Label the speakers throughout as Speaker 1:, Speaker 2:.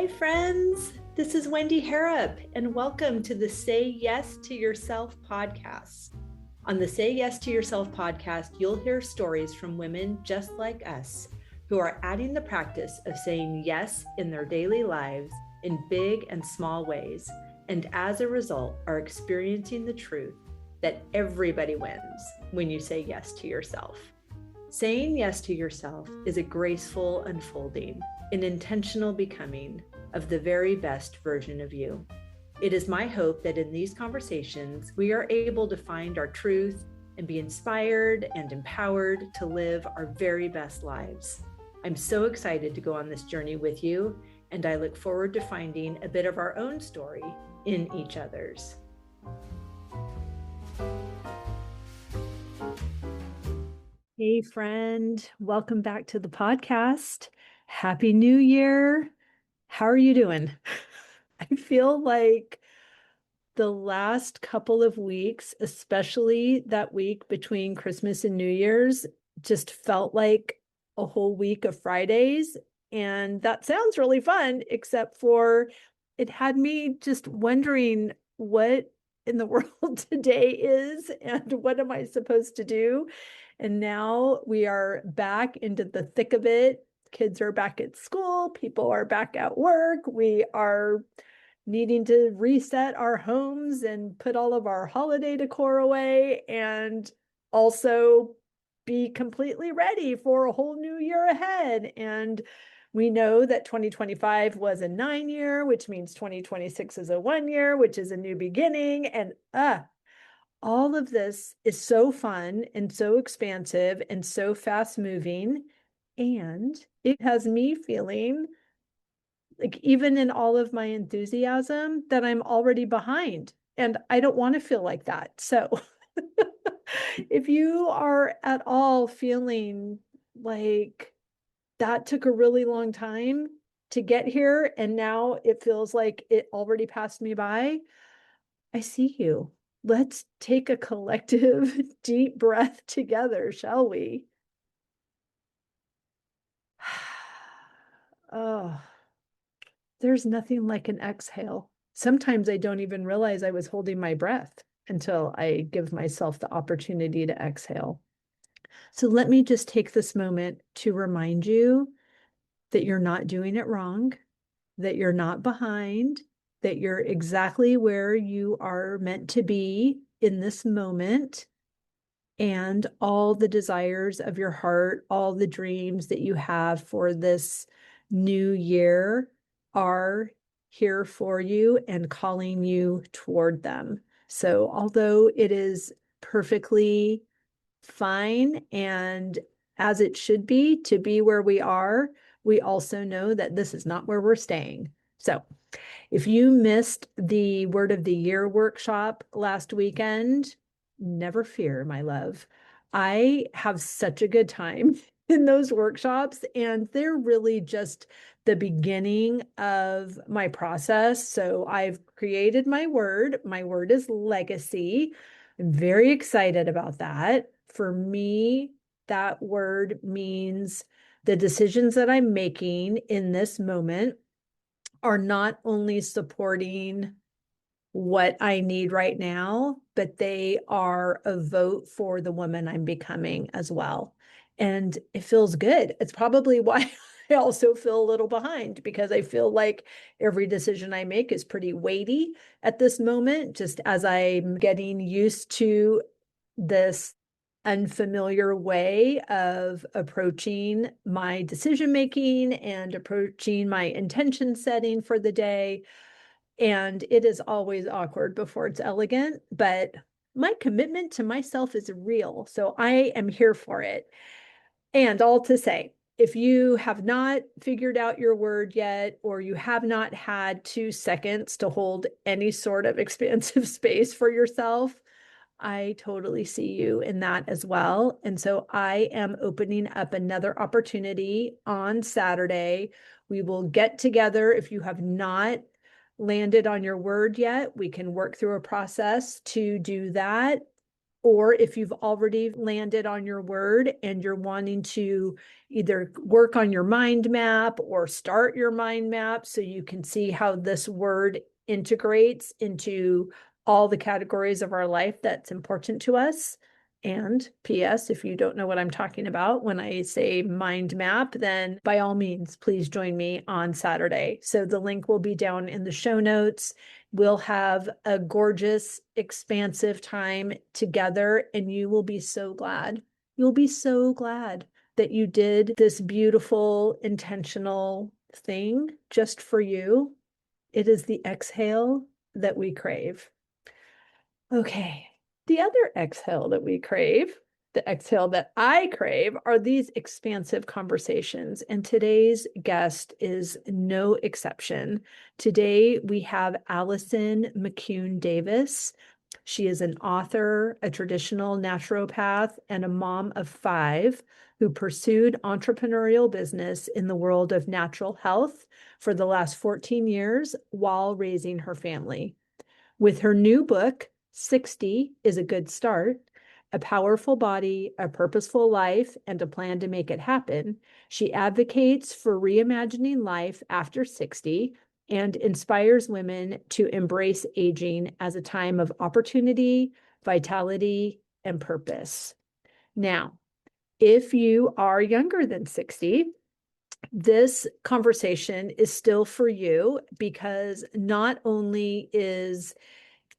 Speaker 1: Hi, friends. This is Wendy Harrop, and welcome to the Say Yes to Yourself podcast. On the Say Yes to Yourself podcast, you'll hear stories from women just like us who are adding the practice of saying yes in their daily lives in big and small ways, and as a result, are experiencing the truth that everybody wins when you say yes to yourself. Saying yes to yourself is a graceful unfolding, an intentional becoming of the very best version of you. It is my hope that in these conversations, we are able to find our truth and be inspired and empowered to live our very best lives. I'm so excited to go on this journey with you, and I look forward to finding a bit of our own story in each other's. Hey, friend, welcome back to the podcast. Happy New Year. How are you doing? I feel like the last couple of weeks, especially that week between Christmas and New Year's, just felt like a whole week of Fridays. And that sounds really fun, except for it had me just wondering what in the world today is and what am I supposed to do? And now we are back into the thick of it. Kids are back at school, people are back at work. We are needing to reset our homes and put all of our holiday decor away and also be completely ready for a whole new year ahead. And we know that 2025 was a 9-year, which means 2026 is a 1-year, which is a new beginning. And all of this is so fun and so expansive and so fast moving. And it has me feeling like, even in all of my enthusiasm, that I'm already behind. And I don't want to feel like that. So if you are at all feeling like that took a really long time to get here, and now it feels like it already passed me by, I see you. Let's take a collective deep breath together, shall we? Oh, there's nothing like an exhale. Sometimes I don't even realize I was holding my breath until I give myself the opportunity to exhale. So let me just take this moment to remind you that you're not doing it wrong, that you're not behind, that you're exactly where you are meant to be in this moment. And all the desires of your heart, all the dreams that you have for this new year are here for you and calling you toward them. So although it is perfectly fine and as it should be to be where we are, we also know that this is not where we're staying. So if you missed the Word of the Year workshop last weekend, never fear, my love. I have such a good time in those workshops, and they're really just the beginning of my process. So I've created my word. My word is legacy. I'm very excited about that. For me, that word means the decisions that I'm making in this moment are not only supporting what I need right now, but they are a vote for the woman I'm becoming as well. And it feels good. It's probably why I also feel a little behind, because I feel like every decision I make is pretty weighty at this moment, just as I'm getting used to this unfamiliar way of approaching my decision making and approaching my intention setting for the day. And it is always awkward before it's elegant, but my commitment to myself is real. So I am here for it. And all to say, if you have not figured out your word yet, or you have not had 2 seconds to hold any sort of expansive space for yourself, I totally see you in that as well. And so I am opening up another opportunity on Saturday. We will get together. If you have not landed on your word yet, we can work through a process to do that. Or if you've already landed on your word and you're wanting to either work on your mind map or start your mind map so you can see how this word integrates into all the categories of our life that's important to us. And P.S., if you don't know what I'm talking about when I say mind map, then by all means, please join me on Saturday. So the link will be down in the show notes. We'll have a gorgeous, expansive time together, and you will be so glad. You'll be so glad that you did this beautiful, intentional thing just for you. It is the exhale that we crave. Okay. The other exhale that we crave, the exhale that I crave, are these expansive conversations. And today's guest is no exception. Today we have Allison McCune Davis. She is an author, a traditional naturopath, and a mom of 5 who pursued entrepreneurial business in the world of natural health for the last 14 years while raising her family. With her new book, 60 is a Good Start, A Powerful Body, A Purposeful Life, and a Plan to Make It Happen, she advocates for reimagining life after 60 and inspires women to embrace aging as a time of opportunity, vitality, and purpose. Now, if you are younger than 60, this conversation is still for you because not only is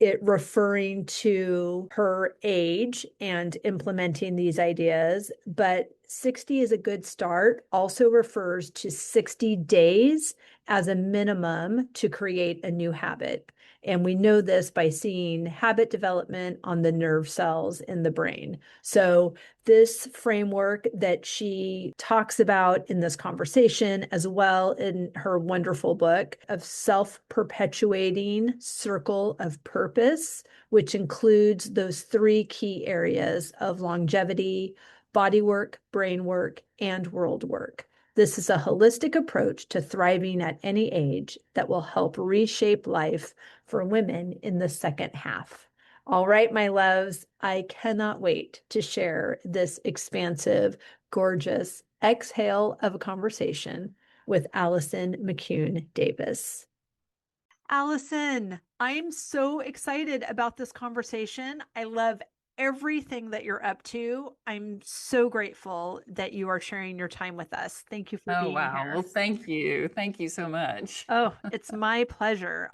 Speaker 1: it referring to her age and implementing these ideas, but 60 is a good start also refers to 60 days as a minimum to create a new habit. And we know this by seeing habit development on the nerve cells in the brain. So this framework that she talks about in this conversation, as well in her wonderful book of self-perpetuating circle of purpose, which includes those 3 key areas of longevity, body work, brain work, and world work. This is a holistic approach to thriving at any age that will help reshape life for women in the second half. All right, my loves, I cannot wait to share this expansive, gorgeous exhale of a conversation with Allison McCune Davis. Allison, I'm so excited about this conversation. I love everything that you're up to. I'm so grateful that you are sharing your time with us. Thank you for
Speaker 2: Oh,
Speaker 1: being
Speaker 2: wow.
Speaker 1: here.
Speaker 2: Well, thank you. Thank you so much.
Speaker 1: Oh, it's my pleasure.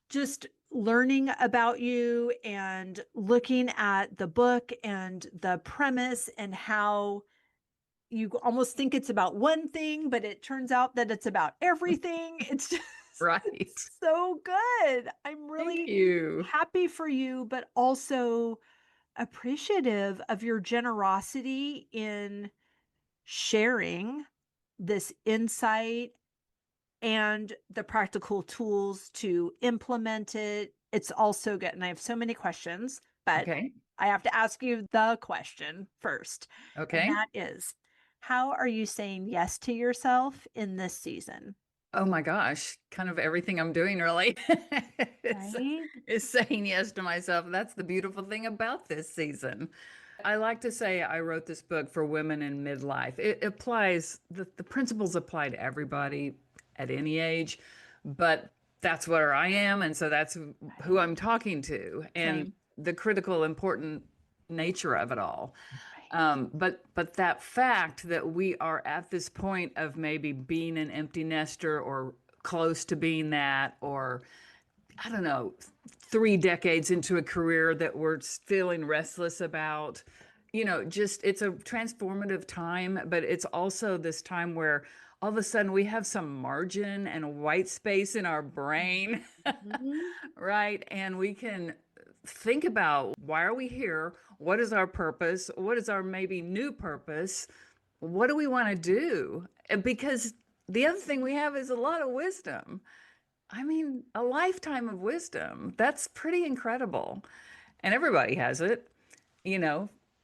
Speaker 1: Just learning about you and looking at the book and the premise and how you almost think it's about one thing, but it turns out that it's about everything. It's just
Speaker 2: Right.
Speaker 1: it's so good. I'm
Speaker 2: Thank
Speaker 1: really
Speaker 2: you.
Speaker 1: happy for you, but also appreciative of your generosity in sharing this insight and the practical tools to implement it. It's also good. And I have so many questions, but
Speaker 2: Okay.
Speaker 1: I have to ask you the question first. And
Speaker 2: Okay.
Speaker 1: that is, how are you saying yes to yourself in this season?
Speaker 2: Oh my gosh. Kind of everything I'm doing really is,
Speaker 1: Right?
Speaker 2: is saying yes to myself. That's the beautiful thing about this season. I like to say I wrote this book for women in midlife. It applies, the principles apply to everybody at any age, but that's where I am. And so that's who
Speaker 1: Right.
Speaker 2: I'm talking to and
Speaker 1: Same.
Speaker 2: the critical, important nature of it all.
Speaker 1: Right.
Speaker 2: But that fact that we are at this point of maybe being an empty nester or close to being that, or I don't know, 3 decades into a career that we're feeling restless about. Just it's a transformative time, but it's also this time where all of a sudden we have some margin and white space in our brain,
Speaker 1: Mhm.
Speaker 2: right? And we can think about why are we here? What is our purpose? What is our maybe new purpose? What do we want to do? Because the other thing we have is a lot of wisdom. I mean, a lifetime of wisdom. That's pretty incredible. And everybody has it,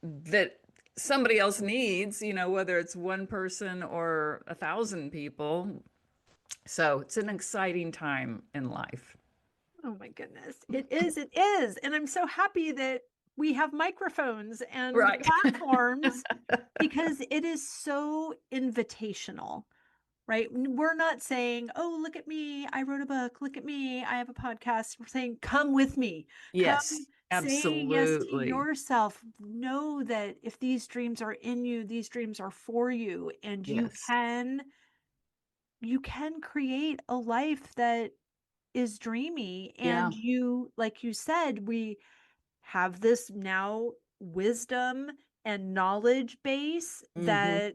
Speaker 2: that somebody else needs, whether it's one person or 1,000 people. So it's an exciting time in life.
Speaker 1: Oh my goodness. It is. It is. And I'm so happy that we have microphones and
Speaker 2: Right.
Speaker 1: platforms because it is so invitational, right? We're not saying, oh, look at me. I wrote a book. Look at me. I have a podcast. We're saying, come with me.
Speaker 2: Yes,
Speaker 1: Come say yes to
Speaker 2: absolutely.
Speaker 1: yourself. Know that if these dreams are in you, these dreams are for you. And
Speaker 2: Yes.
Speaker 1: you can create a life that is dreamy.
Speaker 2: Yeah.
Speaker 1: And you, like you said, we have this now wisdom and knowledge base
Speaker 2: Hmm.
Speaker 1: that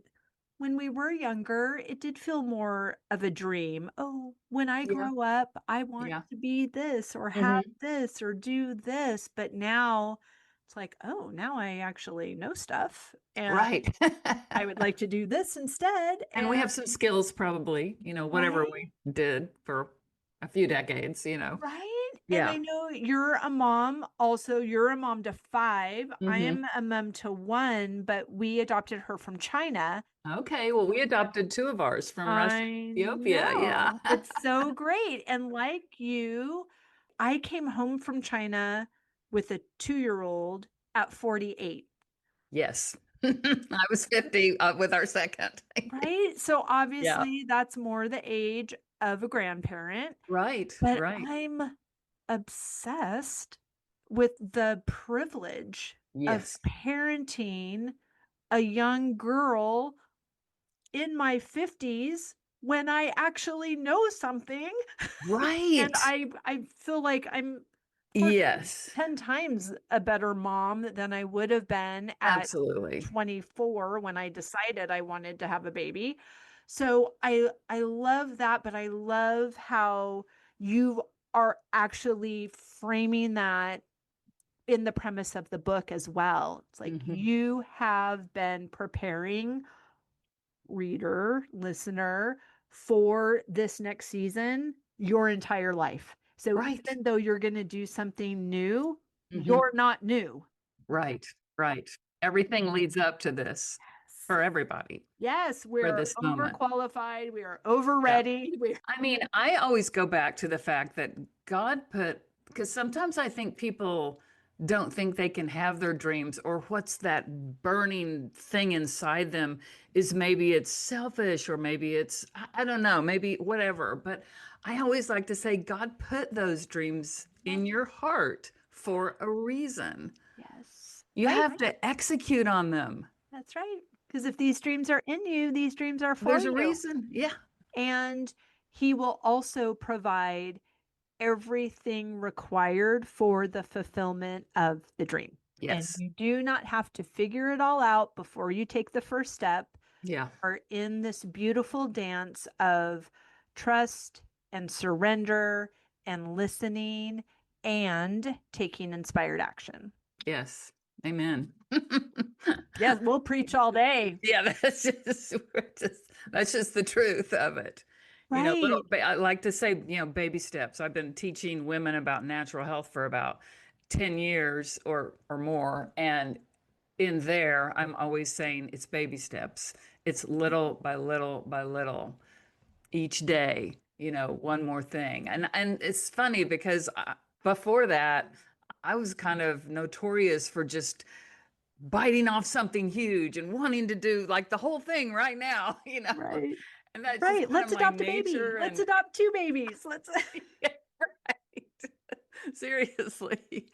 Speaker 1: when we were younger, it did feel more of a dream. Oh, when I
Speaker 2: Yeah.
Speaker 1: grow up, I want
Speaker 2: Yeah.
Speaker 1: to be this or have
Speaker 2: Hmm.
Speaker 1: this or do this. But now it's like, oh, now I actually know stuff and
Speaker 2: Right.
Speaker 1: I would like to do this instead.
Speaker 2: And we
Speaker 1: And
Speaker 2: have some skills probably, whatever
Speaker 1: right,
Speaker 2: we did for a few decades.
Speaker 1: right. And I
Speaker 2: Yeah.
Speaker 1: know you're a mom. Also, you're a mom to five. I
Speaker 2: Hmm.
Speaker 1: am a mom to one, but we adopted her from China.
Speaker 2: Okay. Well, we adopted two of ours from Russia,
Speaker 1: I
Speaker 2: Ethiopia. Yeah.
Speaker 1: know. It's so great. And like you, I came home from China with a 2-year-old at 48,
Speaker 2: Yes. I was 50 with our second.
Speaker 1: right? So
Speaker 2: Yeah.
Speaker 1: obviously that's more the age of a grandparent,
Speaker 2: Right.
Speaker 1: but
Speaker 2: Right.
Speaker 1: I'm obsessed with the privilege of
Speaker 2: Yes.
Speaker 1: parenting a young girl in my 50s when I actually know something. And
Speaker 2: Right.
Speaker 1: I feel like I'm, of course,
Speaker 2: Yes.
Speaker 1: 10 times a better mom than I would have been at
Speaker 2: Absolutely.
Speaker 1: 24 when I decided I wanted to have a baby. So I love that, but I love how you are actually framing that in the premise of the book as well. It's like
Speaker 2: Hmm.
Speaker 1: you have been preparing reader, listener for this next season your entire life. So
Speaker 2: Right.
Speaker 1: even though you're going to do something new,
Speaker 2: Hmm.
Speaker 1: you're not new.
Speaker 2: Right. Right. Everything leads up to this
Speaker 1: Yes.
Speaker 2: for everybody
Speaker 1: Yes,
Speaker 2: for
Speaker 1: we're
Speaker 2: this moment.
Speaker 1: overqualified. We are over
Speaker 2: Yeah.
Speaker 1: ready. We're
Speaker 2: I mean, I always go back to the fact that God put, because sometimes I think people don't think they can have their dreams, or what's that burning thing inside them is maybe it's selfish, or maybe it's, I don't know, maybe whatever. But I always like to say, God put those dreams in your heart for a reason.
Speaker 1: yes.
Speaker 2: You
Speaker 1: Right.
Speaker 2: have to execute on them.
Speaker 1: That's right. Because if these dreams are in you, these dreams are for
Speaker 2: There's a
Speaker 1: you.
Speaker 2: reason. Yeah.
Speaker 1: And he will also provide everything required for the fulfillment of the dream. And
Speaker 2: Yes.
Speaker 1: you do not have to figure it all out before you take the first step.
Speaker 2: Yeah.
Speaker 1: Are in this beautiful dance of trust and surrender and listening and taking inspired action.
Speaker 2: Yes. Amen.
Speaker 1: Yes, we'll preach all day.
Speaker 2: Yeah, that's just the truth of it.
Speaker 1: Right.
Speaker 2: I like to say, baby steps. I've been teaching women about natural health for about 10 years or more. And in there, I'm always saying it's baby steps. It's little by little by little each day, one more thing. And it's funny because before that, I was kind of notorious for just biting off something huge and wanting to do like the whole thing right now,
Speaker 1: Right.
Speaker 2: and that's just
Speaker 1: Right.
Speaker 2: kind of
Speaker 1: Let's
Speaker 2: my
Speaker 1: adopt a baby.
Speaker 2: nature.
Speaker 1: Let's
Speaker 2: And
Speaker 1: adopt 2 babies. Let's
Speaker 2: yeah, right. Seriously.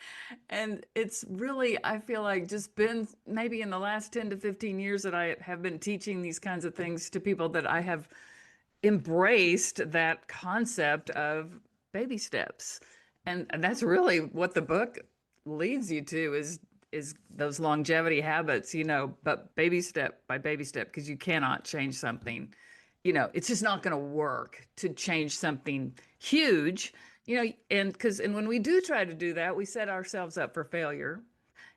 Speaker 2: And it's really, I feel like just been maybe in the last 10 to 15 years that I have been teaching these kinds of things to people that I have embraced that concept of baby steps. And that's really what the book leads you to is those longevity habits, but baby step by baby step, because you cannot change something. It's just not going to work to change something huge, and when we do try to do that, we set ourselves up for failure,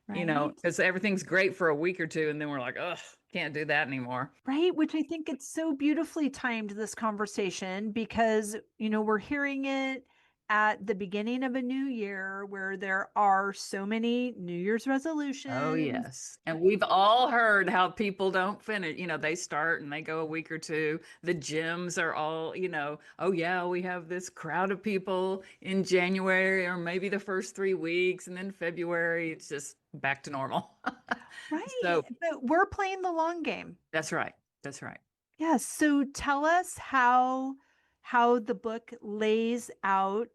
Speaker 1: right.
Speaker 2: because everything's great for a week or two and then we're like, ugh, can't do that anymore.
Speaker 1: Right. Which I think it's so beautifully timed this conversation because, we're hearing it at the beginning of a new year where there are so many New Year's
Speaker 2: Oh,
Speaker 1: resolutions.
Speaker 2: yes. And we've all heard how people don't finish. They start and they go a week or two. The gyms are all, oh, yeah, we have this crowd of people in January or maybe the first 3 weeks. And then February, it's just back to normal.
Speaker 1: Right.
Speaker 2: So
Speaker 1: But we're playing the long game.
Speaker 2: that's right. That's right.
Speaker 1: Yes. So tell us how the book lays out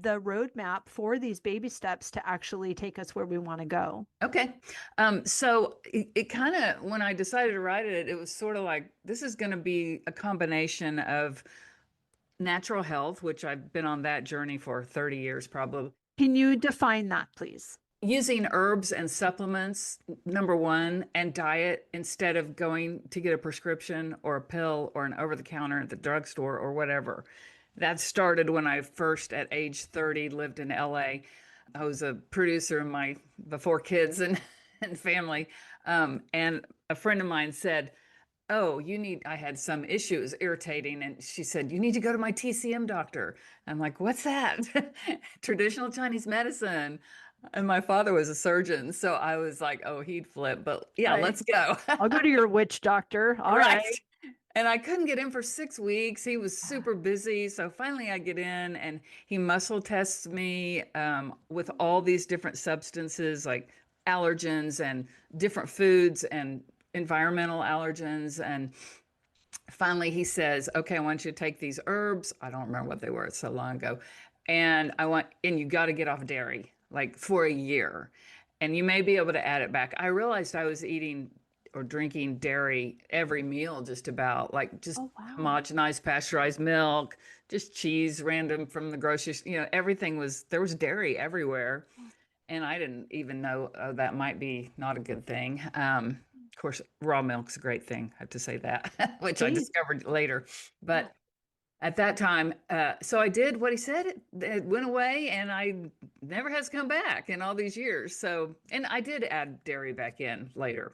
Speaker 1: the roadmap for these baby steps to actually take us where we want to go.
Speaker 2: Okay. So it kind of, when I decided to write it, it was sort of like this is going to be a combination of natural health, which I've been on that journey for 30 years probably.
Speaker 1: Can you define that, please?
Speaker 2: Using herbs and supplements, number one, and diet instead of going to get a prescription or a pill or an over the counter at the drugstore or whatever. That started when I first, at age 30, lived in LA. I was a producer in my before kids and, and family. And a friend of mine said, oh, I had some issues irritating. And she said, you need to go to my TCM doctor. I'm like, what's that? Traditional Chinese medicine. And my father was a surgeon. So I was like, oh, he'd flip, but yeah,
Speaker 1: Right.
Speaker 2: let's go.
Speaker 1: I'll go to your witch doctor. All
Speaker 2: Right.
Speaker 1: right.
Speaker 2: And I couldn't get in for 6 weeks. He was super busy. So finally I get in and he muscle tests me with all these different substances like allergens and different foods and environmental allergens. And finally he says, okay, I want you to take these herbs. I don't remember what they were. It's so long ago. And you got to get off dairy like for a year. And you may be able to add it back. I realized I was eating or drinking dairy every meal, just about like just
Speaker 1: Oh, wow.
Speaker 2: homogenized pasteurized milk, just cheese random from the grocery store. Everything there was dairy everywhere. And I didn't even know that might be not a good thing. Of course, raw milk's a great thing. I have to say that, which I
Speaker 1: Hey,
Speaker 2: discovered later.
Speaker 1: yeah.
Speaker 2: But at that time, so I did what he said. It went away, and I never has come back in all these years. So, and I did add dairy back in later.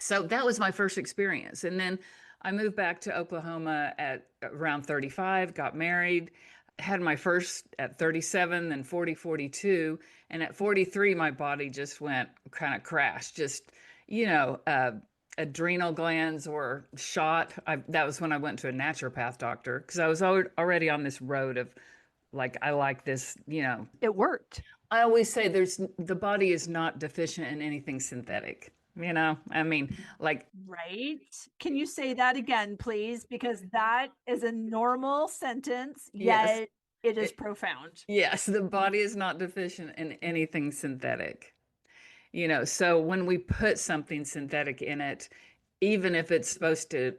Speaker 2: So that was my first experience. And then I moved back to Oklahoma at around 35, got married, had my first at 37, then 40, 42. And at 43, my body just went kind of crashed. Just, you know, uh, adrenal glands were shot. That was when I went to a naturopath doctor because I was already on this road of like, I like this.
Speaker 1: It worked.
Speaker 2: I always say the body is not deficient in anything synthetic. I mean, like,
Speaker 1: Right. Can you say that again, please? Because that is a normal sentence,
Speaker 2: yes,
Speaker 1: yet it is
Speaker 2: it-
Speaker 1: profound.
Speaker 2: yes, the body is not deficient in anything synthetic. So when we put something synthetic in it, even if it's supposed to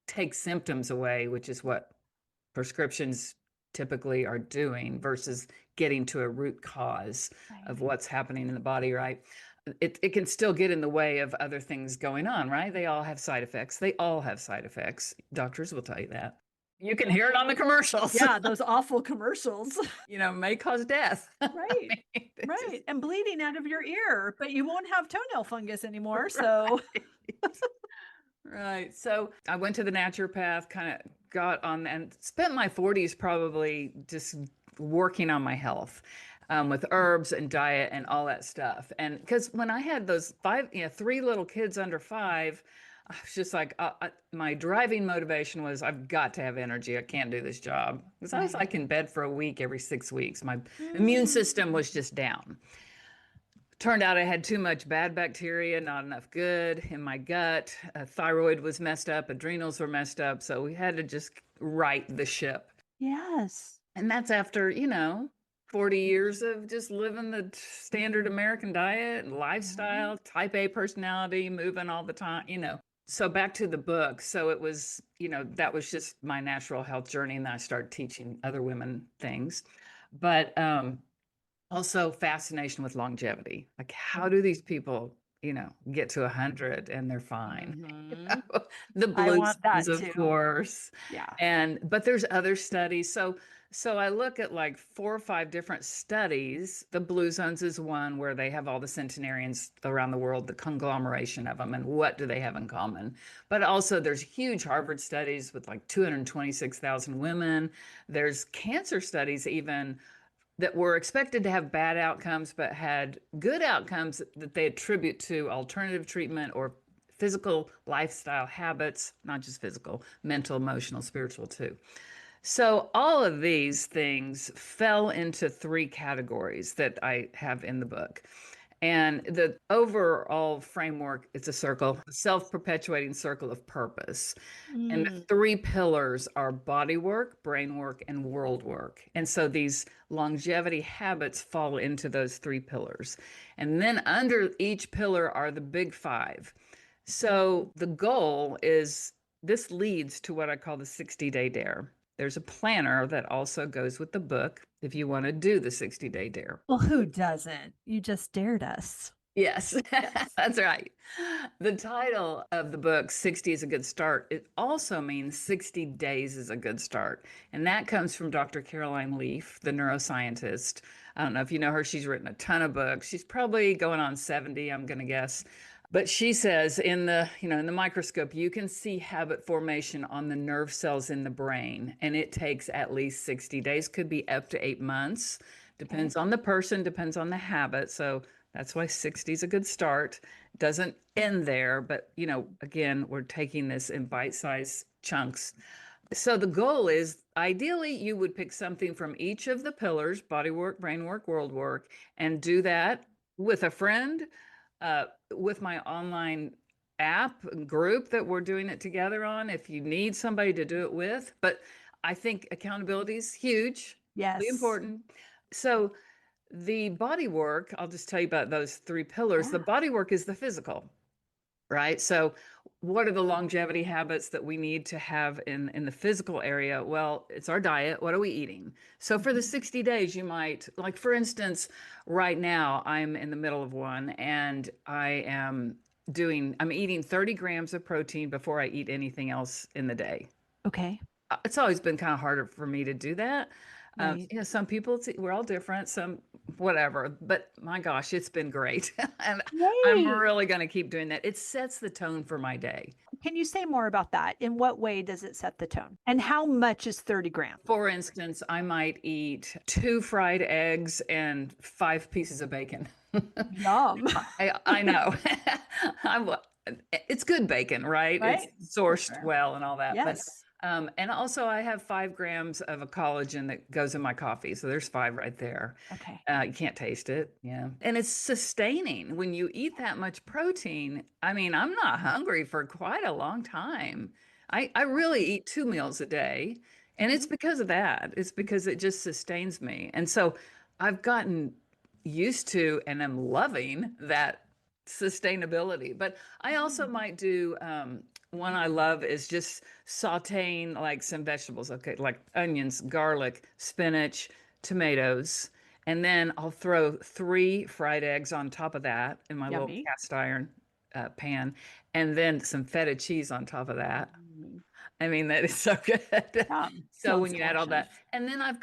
Speaker 2: take symptoms away, which is what prescriptions typically are doing versus getting to a root cause of
Speaker 1: Right.
Speaker 2: what's happening in the body, right? It can still get in the way of other things going on, right? They all have side effects. They all have side effects. Doctors will tell you that. You can hear it on the commercials.
Speaker 1: Yeah, those awful commercials.
Speaker 2: May cause death.
Speaker 1: Right.
Speaker 2: It's just-
Speaker 1: Right. And bleeding out of your ear, but you won't have toenail fungus anymore. So,
Speaker 2: Right. So I went to the naturopath, kind of got on and spent my 40s probably just working on my health with herbs and diet and all that stuff. And because when I had those three little kids under 5, I was just like, my driving motivation was I've got to have energy. I can't do this job. Because I was like in bed for a week every 6 weeks. My immune system was just down. Turned out I had too much bad bacteria, not enough good in my gut. Thyroid was messed up, adrenals were messed up. So we had to just right the ship.
Speaker 1: yes.
Speaker 2: And that's after, 40 years of just living the standard American diet and lifestyle, type A personality, moving all the time. So back to the book. So it was, that was just my natural health journey. And then I started teaching other women things. But also fascination with longevity. Like, how do these people, get to 100 and they're fine?
Speaker 1: Mhm.
Speaker 2: The
Speaker 1: I
Speaker 2: blue
Speaker 1: want that
Speaker 2: of
Speaker 1: too.
Speaker 2: course.
Speaker 1: Yeah.
Speaker 2: But there's other studies. So So I look at like 4 or 5 different studies. The Blue Zones is one where they have all the centenarians around the world, the conglomeration of them, and what do they have in common. But also, there's huge Harvard studies with like 226,000 women. There's cancer studies, even that were expected to have bad outcomes, but had good outcomes that they attribute to alternative treatment or physical lifestyle habits, not just physical, mental, emotional, spiritual too. So all of these things fell into 3 categories that I have in the book. And the overall framework, it's a circle, a self-perpetuating circle of purpose. And the
Speaker 1: Mm.
Speaker 2: 3 pillars are body work, brain work, and world work. And so these longevity habits fall into those 3 pillars. And then under each pillar are the big 5. So the goal is this leads to what I call the 60-day dare. There's a planner that also goes with the book if you want to do the 60-day dare.
Speaker 3: Well, who doesn't? You just dared us.
Speaker 2: Yes,
Speaker 1: Yes.
Speaker 2: that's right. The title of the book, 60 is a Good Start, it also means 60 days is a good start. And that comes from Dr. Caroline Leaf, the neuroscientist. I don't know if you know her, she's written a ton of books. She's probably going on 70, I'm going to guess. But she says in the microscope, you can see habit formation on the nerve cells in the brain, and it takes at least 60 days, could be up to 8 months. Depends on the person, depends on the habit. So that's why 60 is a good start. Doesn't end there, but again, we're taking this in bite-sized chunks. So the goal is ideally you would pick something from each of the pillars, body work, brain work, world work, and do that with a friend, with my online app group that we're doing it together on, if you need somebody to do it with. But I think accountability is huge, really
Speaker 3: Yes.
Speaker 2: important. So the body work, I'll just tell you about those 3 pillars. The
Speaker 3: Yeah.
Speaker 2: body work is the physical, right? So what are the longevity habits that we need to have in the physical area? Well, it's our diet. What are we eating? So for the 60 days, you might, like for instance, right now I'm in the middle of one, and I'm eating 30 grams of protein before I eat anything else in the day.
Speaker 3: Okay.
Speaker 2: It's always been kind of harder for me to do that.
Speaker 3: Right.
Speaker 2: Some people, we're all different, some whatever, but my gosh, it's been great. And I'm
Speaker 3: Yay.
Speaker 2: really going to keep doing that. It sets the tone for my day.
Speaker 3: Can you say more about that? In what way does it set the tone? And how much is 30 grams?
Speaker 2: For instance, I might eat 2 fried eggs and 5 pieces of bacon.
Speaker 3: Yum.
Speaker 2: I know. It's good bacon, right?
Speaker 3: Right?
Speaker 2: It's sourced
Speaker 3: Sure.
Speaker 2: well and all that. But
Speaker 3: Yes.
Speaker 2: and also I have 5 grams of a collagen that goes in my coffee. So there's 5 right there.
Speaker 3: Okay.
Speaker 2: You can't taste it. Yeah. And it's sustaining when you eat that much protein. I mean, I'm not hungry for quite a long time. I really eat 2 meals a day. And it's because of that. It's because it just sustains me. And so I've gotten used to and am loving that sustainability. But I also might do one I love is just sauteing like some vegetables, okay, like onions, garlic, spinach, tomatoes. And then I'll throw 3 fried eggs on top of that in my little
Speaker 3: Yummy.
Speaker 2: cast iron pan, and then some feta cheese on top of that.
Speaker 3: Mm.
Speaker 2: I mean, that is so good.
Speaker 3: Yum.
Speaker 2: So when
Speaker 3: Sounds
Speaker 2: you add all that,
Speaker 3: delicious.
Speaker 2: and then I've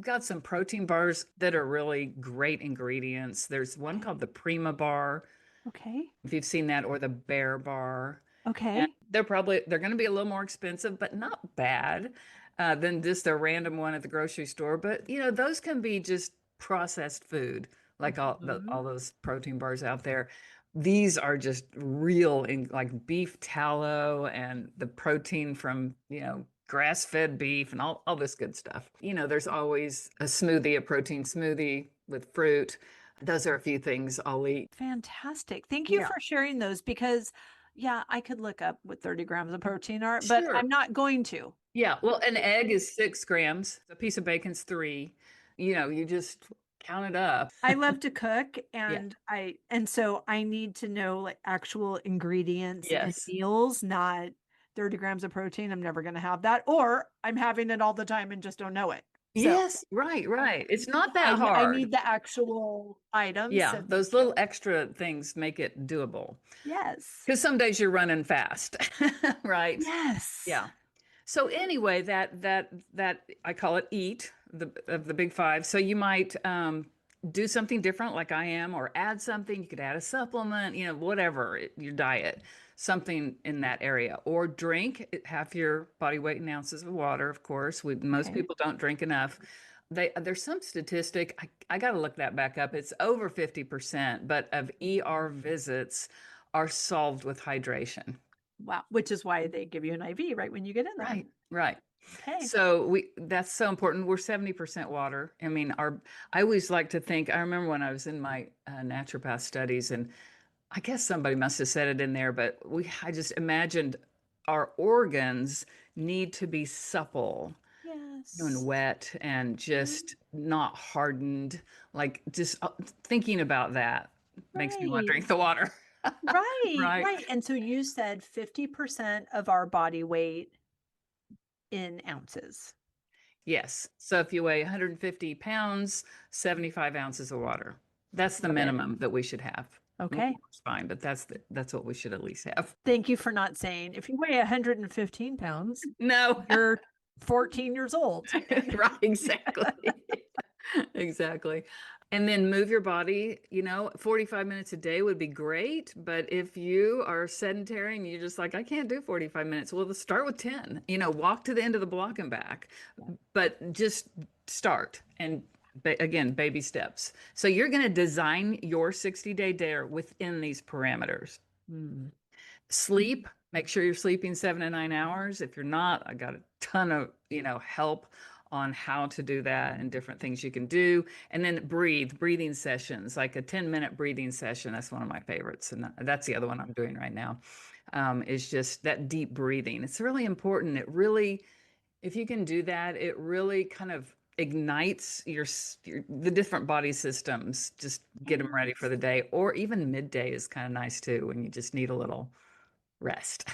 Speaker 2: got some protein bars that are really great ingredients. There's one called the Prima bar,
Speaker 3: Okay.
Speaker 2: if you've seen that, or the Bear bar.
Speaker 3: Okay.
Speaker 2: And they're going to be a little more expensive, but not bad than just a random one at the grocery store. But those can be just processed food, like
Speaker 3: Mhm.
Speaker 2: all those protein bars out there. These are just real, in like beef tallow and the protein from grass-fed beef and all this good stuff. There's always a smoothie, a protein smoothie with fruit. Those are a few things I'll eat.
Speaker 3: Fantastic. Thank you
Speaker 2: Yeah,
Speaker 3: for sharing those because, yeah, I could look up what 30 grams of protein are, but
Speaker 2: sure.
Speaker 3: I'm not going to.
Speaker 2: Yeah, well, an egg is 6 grams. A piece of bacon's 3. You just count it up.
Speaker 3: I love to cook
Speaker 2: Yeah.
Speaker 3: and so I need to know like actual ingredients and
Speaker 2: Yes.
Speaker 3: meals, not 30 grams of protein. I'm never going to have that, or I'm having it all the time and just don't know it. So
Speaker 2: Yes, right. It's not that
Speaker 3: I
Speaker 2: hard.
Speaker 3: need the actual items.
Speaker 2: Yeah,
Speaker 3: So
Speaker 2: those
Speaker 3: thank you.
Speaker 2: little extra things make it doable.
Speaker 3: Yes.
Speaker 2: Because some days you're running fast, right?
Speaker 3: Yes.
Speaker 2: Yeah. So anyway, that I call it eat of the big five. So you might do something different, like I am, or add something. You could add a supplement, whatever your diet, something in that area, or drink half your body weight in ounces of water. Of course, most
Speaker 3: Okay.
Speaker 2: people don't drink enough. There's some statistic. I got to look that back up. It's over 50%, but of ER visits are solved with hydration.
Speaker 3: Wow. Which is why they give you an IV right when you get in there.
Speaker 2: Right, right.
Speaker 3: Okay.
Speaker 2: So that's so important. We're 70% water. I mean, I always like to think, I remember when I was in my naturopath studies, and I guess somebody must have said it in there, but I just imagined our organs need to be supple and
Speaker 3: Yes.
Speaker 2: wet and just not hardened. Like just thinking about that makes me want to
Speaker 3: Right.
Speaker 2: drink the water.
Speaker 3: Right.
Speaker 2: Right.
Speaker 3: Right. And so you said 50% of our body weight in ounces.
Speaker 2: Yes. So if you weigh 150 pounds, 75 ounces of water. That's the
Speaker 3: Love it.
Speaker 2: minimum that we should have.
Speaker 3: Okay.
Speaker 2: It's fine, but that's what we should at least have.
Speaker 3: Thank you for not saying if you weigh 115 pounds,
Speaker 2: No.
Speaker 3: you're 14 years old.
Speaker 2: Right, exactly. Exactly. And then move your body, 45 minutes a day would be great. But if you are sedentary and you're just like, I can't do 45 minutes, well, let's start with 10, walk to the end of the block and back. But just start. And again, baby steps. So you're going to design your 60-day dare within these parameters.
Speaker 3: Mm.
Speaker 2: Sleep, make sure you're sleeping 7 to 9 hours. If you're not, I got a ton of, help on how to do that and different things you can do. And then breathing sessions, like a 10-minute breathing session. That's one of my favorites. And that's the other one I'm doing right now, is just that deep breathing. It's really important. It really, if you can do that, it really kind of ignites the different body systems, just get them ready for the day. Or even midday is kind of nice too, when you just need a little rest.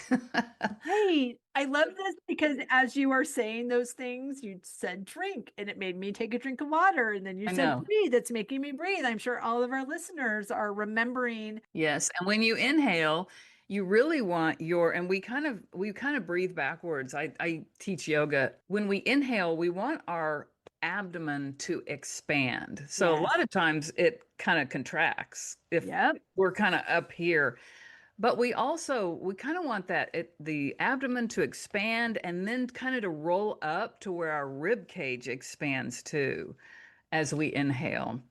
Speaker 3: Right. I love this because as you are saying those things, you said drink and it made me take a drink of water. And then you
Speaker 2: I
Speaker 3: said
Speaker 2: know.
Speaker 3: breathe. It's making me breathe. I'm sure all of our listeners are remembering.
Speaker 2: Yes. And when you inhale, you really want and we kind of breathe backwards. I teach yoga. When we inhale, we want our abdomen to expand. So a
Speaker 3: Yes.
Speaker 2: lot of times it kind of contracts if
Speaker 3: Yep.
Speaker 2: we're kind of up here. But we kind of want the abdomen to expand and then kind of to roll up to where our rib cage expands too as we inhale.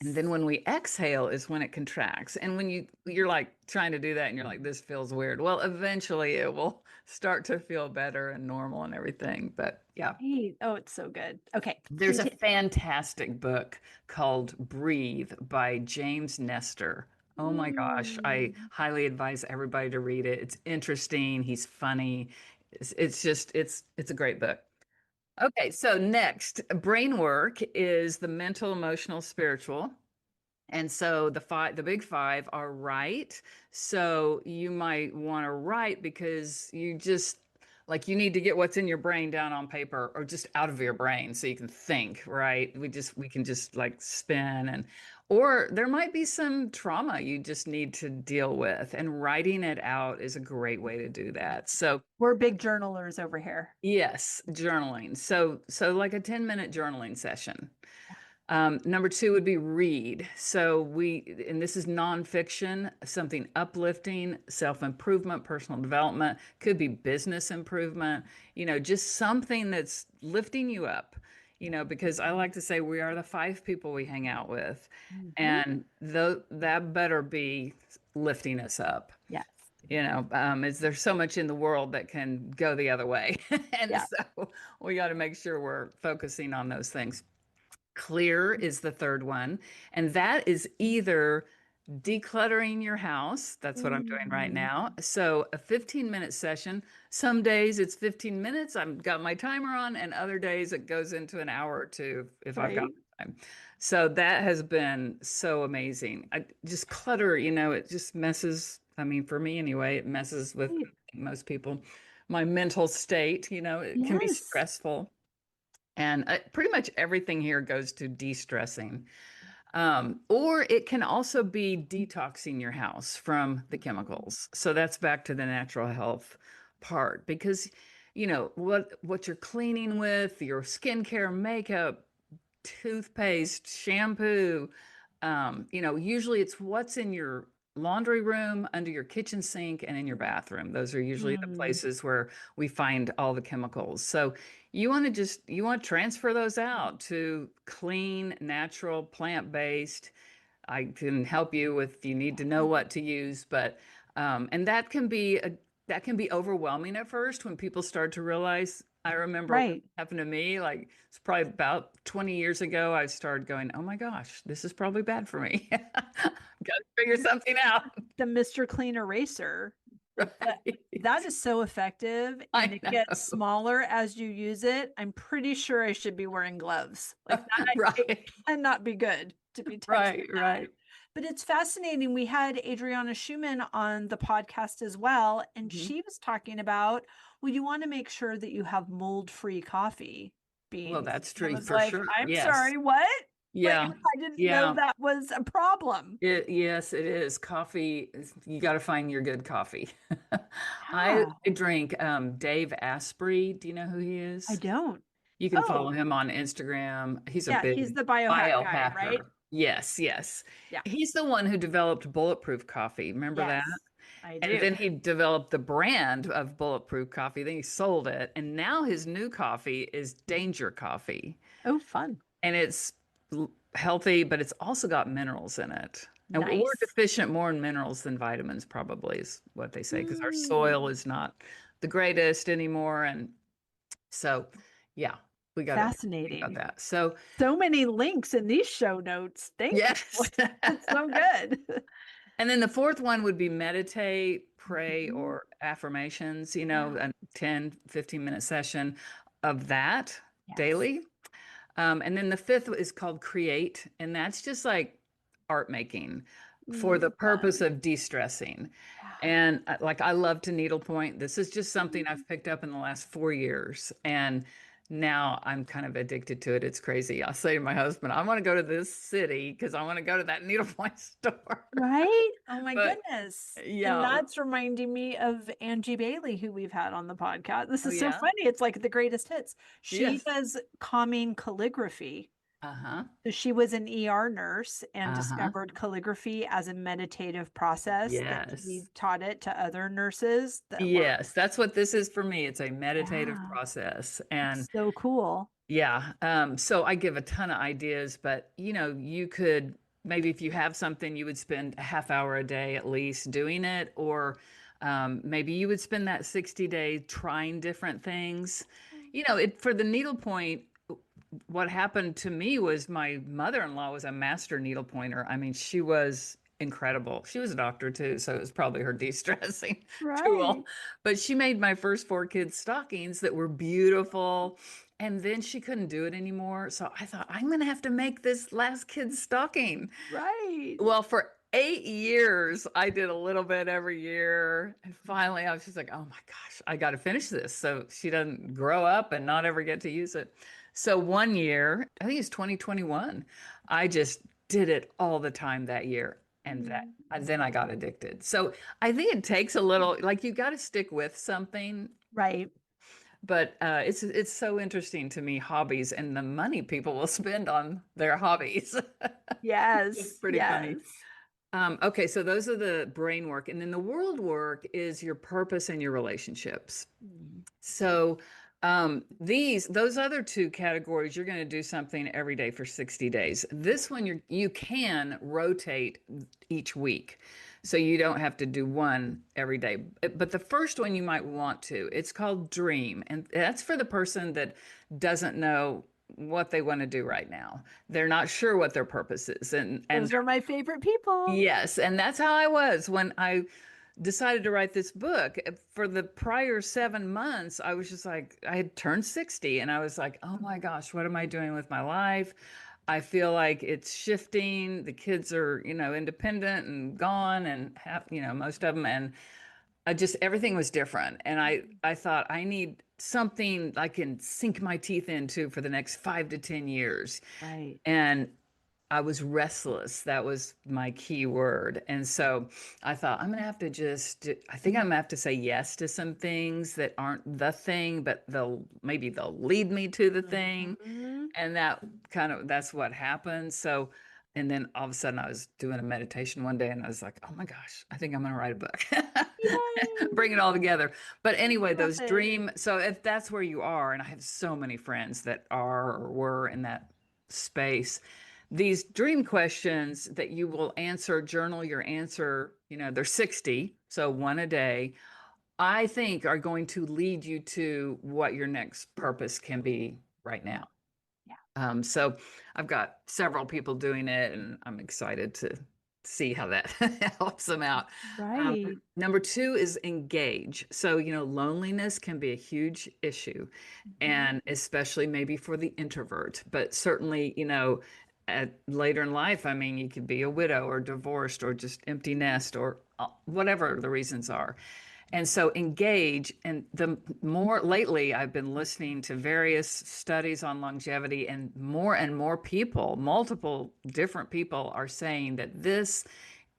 Speaker 2: And then when we exhale is when it contracts. And when you're like trying to do that and you're like, this feels weird. Well, eventually it will start to feel better and normal and everything. But yeah.
Speaker 3: Right. Oh, it's so good. Okay.
Speaker 2: There's a fantastic book called Breathe by James Nestor. Oh my gosh, I
Speaker 3: Mm.
Speaker 2: highly advise everybody to read it. It's interesting, he's funny. It's a great book. Okay, so next, brain work is the mental, emotional, spiritual. And so the big five are write. So you might want to write because you need to get what's in your brain down on paper or just out of your brain so you can think, right? We can just like spin or there might be some trauma you just need to deal with, and writing it out is a great way to do that. So
Speaker 3: We're big journalers over here.
Speaker 2: yes, journaling. So like a 10-minute journaling session. Number two would be read. And this is nonfiction, something uplifting, self-improvement, personal development, could be business improvement, just something that's lifting you up, because I like to say we are the five people we hang out with.
Speaker 3: Mhm.
Speaker 2: And that better be lifting us up.
Speaker 3: Yes.
Speaker 2: There's so much in the world that can go the other way. And
Speaker 3: Yeah.
Speaker 2: so we got to make sure we're focusing on those things. Clear is the third one. And that is either decluttering your house. That's what I'm doing right
Speaker 3: Mm.
Speaker 2: now. So a 15-minute session. Some days it's 15 minutes. I've got my timer on, and other days it goes into an hour or two if I've got
Speaker 3: Right.
Speaker 2: time. So that has been so amazing. Just clutter, it just messes. I mean, for me anyway, it messes with
Speaker 3: Right.
Speaker 2: most people. My mental state, it can be
Speaker 3: Yes.
Speaker 2: stressful. And pretty much everything here goes to de-stressing. Or it can also be detoxing your house from the chemicals. So that's back to the natural health part, because what you're cleaning with, your skincare, makeup, toothpaste, shampoo. Usually it's what's in your laundry room, under your kitchen sink, and in your bathroom. Those are usually the
Speaker 3: Mm,
Speaker 2: places where we find all the chemicals. So you want to transfer those out to clean, natural, plant-based. I can help you if you need to know what to use, but and that can be overwhelming at first when people start to realize. I remember what
Speaker 3: right.
Speaker 2: happened to me, like it's probably about 20 years ago. I started going, "Oh my gosh, this is probably bad for me. Got to figure something out."
Speaker 3: The Mr. Clean Eraser. That that
Speaker 2: Right.
Speaker 3: is so effective, and
Speaker 2: I
Speaker 3: it gets
Speaker 2: know.
Speaker 3: smaller as you use it. I'm pretty sure I should be wearing gloves. Like that, it
Speaker 2: Right.
Speaker 3: cannot be good to be touching
Speaker 2: Right.
Speaker 3: that.
Speaker 2: Right.
Speaker 3: But it's fascinating. We had Adriana Schumann on the podcast as well, and
Speaker 2: Mhm.
Speaker 3: she was talking about, well, you want to make sure that you have mold-free coffee
Speaker 2: Well,
Speaker 3: beans.
Speaker 2: that's
Speaker 3: And I
Speaker 2: true
Speaker 3: was
Speaker 2: for
Speaker 3: like,
Speaker 2: sure.
Speaker 3: I'm
Speaker 2: Yes.
Speaker 3: sorry, what? Like,
Speaker 2: Yeah.
Speaker 3: I didn't know
Speaker 2: Yeah.
Speaker 3: that was a problem.
Speaker 2: Yes, it is. Coffee, you got to find your good coffee. I
Speaker 3: Yeah,
Speaker 2: drink Dave Asprey. Do you know who he
Speaker 3: I
Speaker 2: is?
Speaker 3: don't.
Speaker 2: You can follow
Speaker 3: Oh,
Speaker 2: him on Instagram. He's a
Speaker 3: yeah, he's
Speaker 2: big
Speaker 3: the biohack guy, right?
Speaker 2: biohacker. Yes, yes.
Speaker 3: Yeah.
Speaker 2: He's the one who developed bulletproof coffee. Remember that?
Speaker 3: Yes, I
Speaker 2: And
Speaker 3: do.
Speaker 2: then he developed the brand of bulletproof coffee. Then he sold it. And now his new coffee is Danger Coffee.
Speaker 3: Oh, fun.
Speaker 2: And it's healthy, but it's also got minerals in it. And we're
Speaker 3: Nice.
Speaker 2: deficient more in minerals than vitamins, probably is what they say, because our soil
Speaker 3: Mm,
Speaker 2: is not the greatest anymore. And so, yeah, we got to think about
Speaker 3: fascinating.
Speaker 2: that. So,
Speaker 3: So many links in these show notes. Thank you.
Speaker 2: yes.
Speaker 3: It's so good.
Speaker 2: And then the fourth one would be meditate, pray,
Speaker 3: Mhm.
Speaker 2: or affirmations,
Speaker 3: Yeah.
Speaker 2: a 10, 15-minute session of that
Speaker 3: Yes.
Speaker 2: daily. And then the fifth is called create, and that's just like art making for the purpose
Speaker 3: Fun.
Speaker 2: of de-stressing.
Speaker 3: Yeah.
Speaker 2: And like I love to needlepoint. This is just something
Speaker 3: Mhm.
Speaker 2: I've picked up in the last 4 years. And now I'm kind of addicted to it. It's crazy. I'll say to my husband, I want to go to this city because I want to go to that needlepoint store.
Speaker 3: Right? Oh my
Speaker 2: But
Speaker 3: goodness. And
Speaker 2: yeah.
Speaker 3: that's reminding me of Angie Bailey, who we've had on the podcast. This
Speaker 2: Oh
Speaker 3: is so
Speaker 2: yeah.
Speaker 3: funny. It's like the greatest hits. She
Speaker 2: Yes.
Speaker 3: does calming calligraphy.
Speaker 2: Uh-huh.
Speaker 3: So she was an ER nurse and
Speaker 2: Uh-huh.
Speaker 3: discovered calligraphy as a meditative process that she
Speaker 2: Yes.
Speaker 3: taught it to other nurses that were,
Speaker 2: Yes, that's what this is for me. It's a meditative
Speaker 3: yeah,
Speaker 2: process. And
Speaker 3: it's so cool.
Speaker 2: yeah, so I give a ton of ideas, but you could maybe if you have something, you would spend a half hour a day at least doing it, or maybe you would spend that 60 day trying different things. It for the needlepoint, what happened to me was my mother-in-law was a master needlepointer. I mean, she was incredible. She was a doctor too, so it was probably her de-stressing
Speaker 3: Right.
Speaker 2: tool. But she made my first four kids stockings that were beautiful. And then she couldn't do it anymore. So I thought, I'm going to have to make this last kid's stocking.
Speaker 3: Right.
Speaker 2: Well, for 8 years, I did a little bit every year. And finally, I was just like, oh my gosh, I got to finish this so she doesn't grow up and not ever get to use it. So one year, I think it's 2021, I just did it all the time that year.
Speaker 3: Mm.
Speaker 2: And then I got addicted. So I think it takes a little, like you got to stick with something.
Speaker 3: Right.
Speaker 2: But it's so interesting to me, hobbies and the money people will spend on their hobbies. It's
Speaker 3: Yes.
Speaker 2: pretty funny.
Speaker 3: Yes.
Speaker 2: Okay, so those are the brain work. And then the world work is your purpose and your relationships.
Speaker 3: Mm.
Speaker 2: So those other two categories, you're going to do something every day for 60 days. This one you can rotate each week. So you don't have to do one every day. But the first one you might want to. It's called Dream. And that's for the person that doesn't know what they want to do right now. They're not sure what their purpose is. And
Speaker 3: Those are my favorite people.
Speaker 2: yes, and that's how I was when I decided to write this book. For the prior 7 months, I was just like, I had turned 60 and I was like, oh my gosh, what am I doing with my life? I feel like it's shifting. The kids are, independent and gone and have, most of them. And I just, everything was different. And I thought I need something I can sink my teeth into for the next 5 to 10 years.
Speaker 3: Right.
Speaker 2: And I was restless. That was my key word. And so I thought, I'm going to have to I think I'm going to have to say yes to some things that aren't the thing, but maybe they'll lead me to the thing.
Speaker 3: Mhm.
Speaker 2: And that's what happened. So, and then all of a sudden I was doing a meditation one day and I was like, oh my gosh, I think I'm going to write a book.
Speaker 3: Yay!
Speaker 2: Bring it all together. But anyway,
Speaker 3: Love it.
Speaker 2: so if that's where you are, and I have so many friends that are or were in that space, these dream questions that you will answer, journal your answer, they're 60, so one a day, I think are going to lead you to what your next purpose can be right now.
Speaker 3: Yeah.
Speaker 2: So I've got several people doing it, and I'm excited to see how that helps them out.
Speaker 3: Right.
Speaker 2: Number 2 is engage. So, loneliness can be a huge issue,
Speaker 3: Mhm.
Speaker 2: and especially maybe for the introvert, but certainly, later in life, I mean, you could be a widow or divorced or just empty nest or whatever the reasons are. And so engage. And the more lately, I've been listening to various studies on longevity, and more people, multiple different people are saying that this